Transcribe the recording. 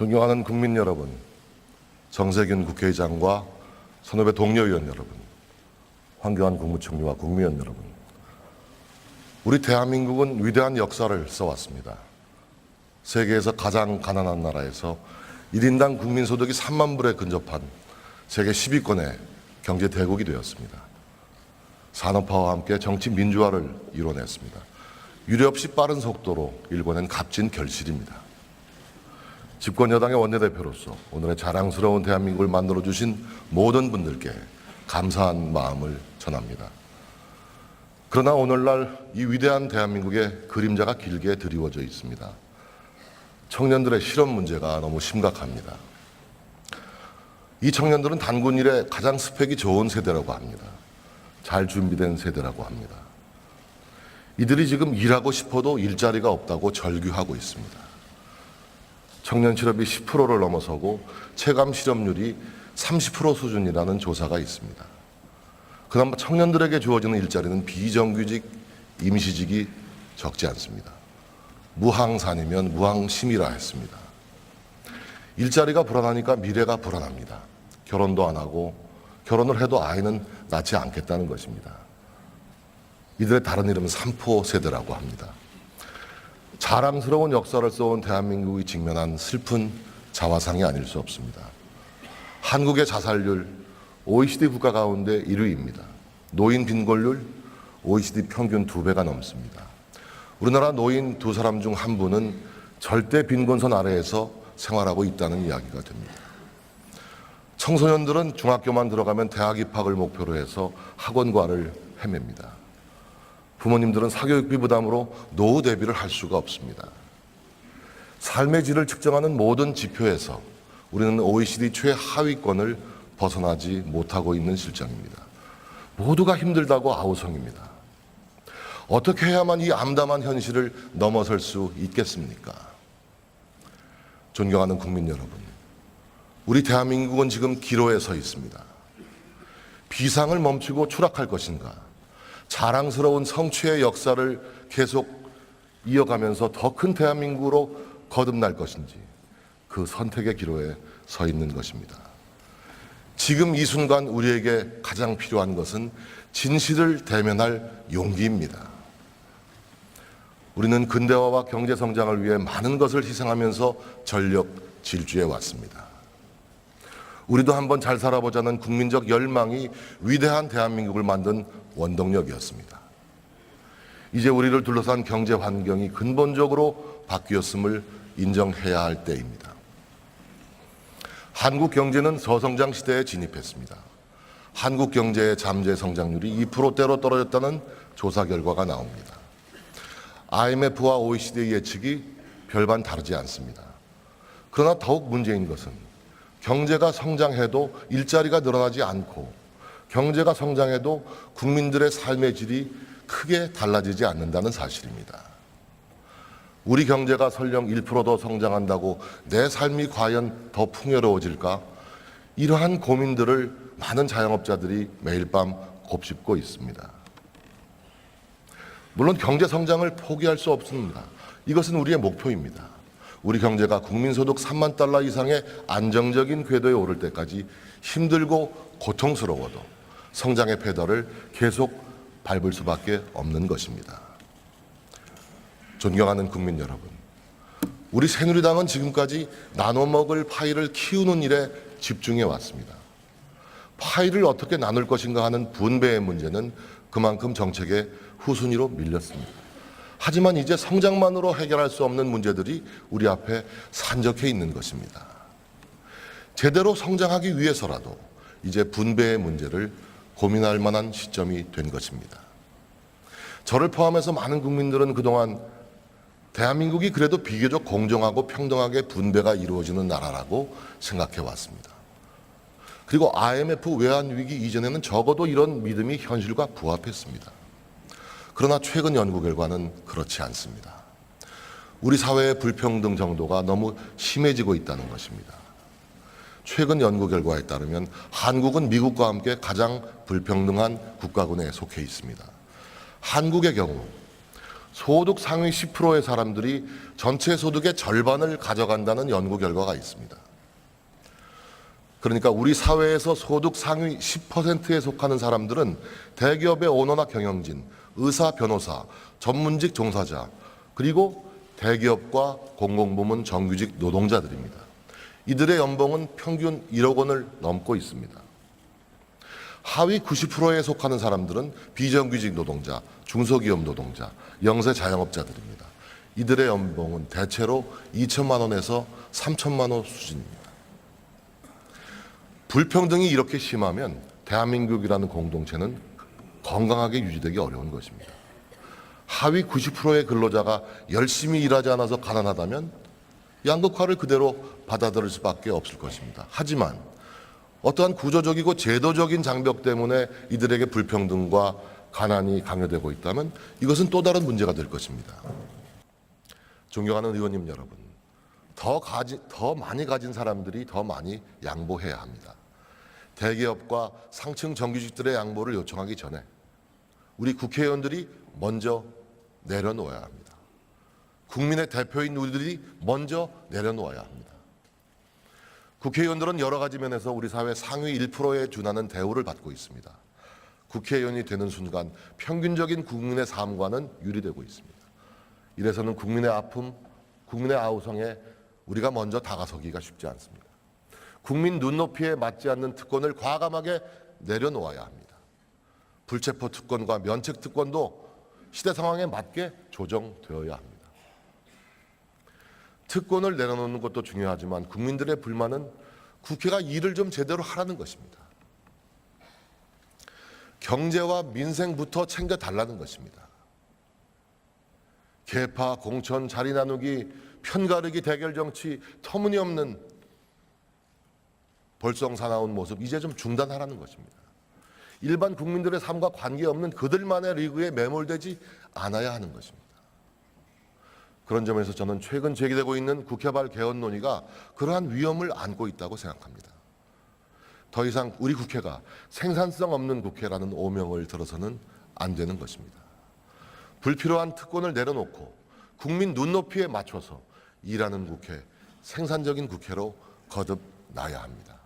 존경하는 국민 여러분, 정세균 국회의장과 선후배 동료의원 여러분, 황교안 국무총리와 국무위원 여러분, 우리 대한민국은 위대한 역사를 써왔습니다. 세계에서 가장 가난한 나라에서 1인당 국민소득이 3만 불에 근접한 세계 10위권의 경제 대국이 되었습니다. 산업화와 함께 정치 민주화를 이뤄냈습니다. 유례없이 빠른 속도로 일궈낸 값진 결실입니다. 집권 여당의 원내대표로서 오늘의 자랑스러운 대한민국을 만들어주신 모든 분들께 감사한 마음을 전합니다. 그러나 오늘날 이 위대한 대한민국의 그림자가 길게 드리워져 있습니다. 청년들의 실업 문제가 너무 심각합니다. 이 청년들은 단군 일에 가장 스펙이 좋은 세대라고 합니다. 잘 준비된 세대라고 합니다. 이들이 지금 일하고 싶어도 일자리가 없다고 절규하고 있습니다. 청년 실업이 10%를 넘어서고 체감 실업률이 30% 수준이라는 조사가 있습니다. 그나마 청년들에게 주어지는 일자리는 비정규직, 임시직이 적지 않습니다. 무항산이면 무항심이라 했습니다. 일자리가 불안하니까 미래가 불안합니다. 결혼도 안 하고 결혼을 해도 아이는 낳지 않겠다는 것입니다. 이들의 다른 이름은 삼포 세대라고 합니다. 자랑스러운 역사를 써온 대한민국이 직면한 슬픈 자화상이 아닐 수 없습니다. 한국의 자살률 OECD 국가 가운데 1위입니다. 노인 빈곤율 OECD 평균 2배가 넘습니다. 우리나라 노인 2사람 중 1분은 절대 빈곤선 아래에서 생활하고 있다는 이야기가 됩니다. 청소년들은 중학교만 들어가면 대학 입학을 목표로 해서 학원과를 헤맵니다. 부모님들은 사교육비 부담으로 노후 대비를 할 수가 없습니다. 삶의 질을 측정하는 모든 지표에서 우리는 OECD 최하위권을 벗어나지 못하고 있는 실정입니다. 모두가 힘들다고 아우성입니다. 어떻게 해야만 이 암담한 현실을 넘어설 수 있겠습니까? 존경하는 국민 여러분, 우리 대한민국은 지금 기로에 서 있습니다. 비상을 멈추고 추락할 것인가? 자랑스러운 성취의 역사를 계속 이어가면서 더 큰 대한민국으로 거듭날 것인지 그 선택의 기로에 서 있는 것입니다. 지금 이 순간 우리에게 가장 필요한 것은 진실을 대면할 용기입니다. 우리는 근대화와 경제 성장을 위해 많은 것을 희생하면서 전력 질주해 왔습니다. 우리도 한번 잘 살아보자는 국민적 열망이 위대한 대한민국을 만든 원동력이었습니다. 이제 우리를 둘러싼 경제 환경이 근본적으로 바뀌었음을 인정해야 할 때입니다. 한국 경제는 저성장 시대에 진입했습니다. 한국 경제의 잠재 성장률이 2%대로 떨어졌다는 조사 결과가 나옵니다. IMF와 OECD 예측이 별반 다르지 않습니다. 그러나 더욱 문제인 것은 경제가 성장해도 일자리가 늘어나지 않고 경제가 성장해도 국민들의 삶의 질이 크게 달라지지 않는다는 사실입니다. 우리 경제가 설령 1% 더 성장한다고 내 삶이 과연 더 풍요로워질까? 이러한 고민들을 많은 자영업자들이 매일 밤 곱씹고 있습니다. 물론 경제 성장을 포기할 수 없습니다. 이것은 우리의 목표입니다. 우리 경제가 국민소득 3만 달러 이상의 안정적인 궤도에 오를 때까지 힘들고 고통스러워도 성장의 페달을 계속 밟을 수밖에 없는 것입니다. 존경하는 국민 여러분, 우리 새누리당은 지금까지 나눠 먹을 파이를 키우는 일에 집중해 왔습니다. 파이를 어떻게 나눌 것인가 하는 분배의 문제는 그만큼 정책의 후순위로 밀렸습니다. 하지만 이제 성장만으로 해결할 수 없는 문제들이 우리 앞에 산적해 있는 것입니다. 제대로 성장하기 위해서라도 이제 분배의 문제를 고민할 만한 시점이 된 것입니다. 저를 포함해서 많은 국민들은 그동안 대한민국이 그래도 비교적 공정하고 평등하게 분배가 이루어지는 나라라고 생각해 왔습니다. 그리고 IMF 외환위기 이전에는 적어도 이런 믿음이 현실과 부합했습니다. 그러나 최근 연구 결과는 그렇지 않습니다. 우리 사회의 불평등 정도가 너무 심해지고 있다는 것입니다. 최근 연구 결과에 따르면 한국은 미국과 함께 가장 불평등한 국가군에 속해 있습니다. 한국의 경우 소득 상위 10%의 사람들이 전체 소득의 절반을 가져간다는 연구 결과가 있습니다. 그러니까 우리 사회에서 소득 상위 10%에 속하는 사람들은 대기업의 오너나 경영진, 의사, 변호사, 전문직 종사자, 그리고 대기업과 공공부문 정규직 노동자들입니다. 이들의 연봉은 평균 1억 원을 넘고 있습니다. 하위 90%에 속하는 사람들은 비정규직 노동자, 중소기업 노동자, 영세 자영업자들입니다. 이들의 연봉은 대체로 2천만 원에서 3천만 원 수준입니다. 불평등이 이렇게 심하면 대한민국이라는 공동체는 건강하게 유지되기 어려운 것입니다. 하위 90%의 근로자가 열심히 일하지 않아서 가난하다면 양극화를 그대로 받아들일 수밖에 없을 것입니다. 하지만 어떠한 구조적이고 제도적인 장벽 때문에 이들에게 불평등과 가난이 강요되고 있다면 이것은 또 다른 문제가 될 것입니다. 존경하는 의원님 여러분, 더 많이 가진 사람들이 더 많이 양보해야 합니다. 대기업과 상층 정규직들의 양보를 요청하기 전에 우리 국회의원들이 먼저 내려놓아야 합니다. 국민의 대표인 우리들이 먼저 내려놓아야 합니다. 국회의원들은 여러 가지 면에서 우리 사회 상위 1%에 준하는 대우를 받고 있습니다. 국회의원이 되는 순간 평균적인 국민의 삶과는 유리되고 있습니다. 이래서는 국민의 아픔, 국민의 아우성에 우리가 먼저 다가서기가 쉽지 않습니다. 국민 눈높이에 맞지 않는 특권을 과감하게 내려놓아야 합니다. 불체포 특권과 면책 특권도 시대 상황에 맞게 조정되어야 합니다. 특권을 내려놓는 것도 중요하지만 국민들의 불만은 국회가 일을 좀 제대로 하라는 것입니다. 경제와 민생부터 챙겨달라는 것입니다. 계파, 공천, 자리 나누기, 편가르기, 대결 정치, 터무니없는 벌성사나운 모습 이제 좀 중단하라는 것입니다. 일반 국민들의 삶과 관계없는 그들만의 리그에 매몰되지 않아야 하는 것입니다. 그런 점에서 저는 최근 제기되고 있는 국회발 개헌 논의가 그러한 위험을 안고 있다고 생각합니다. 더 이상 우리 국회가 생산성 없는 국회라는 오명을 들어서는 안 되는 것입니다. 불필요한 특권을 내려놓고 국민 눈높이에 맞춰서 일하는 국회, 생산적인 국회로 거듭나야 합니다.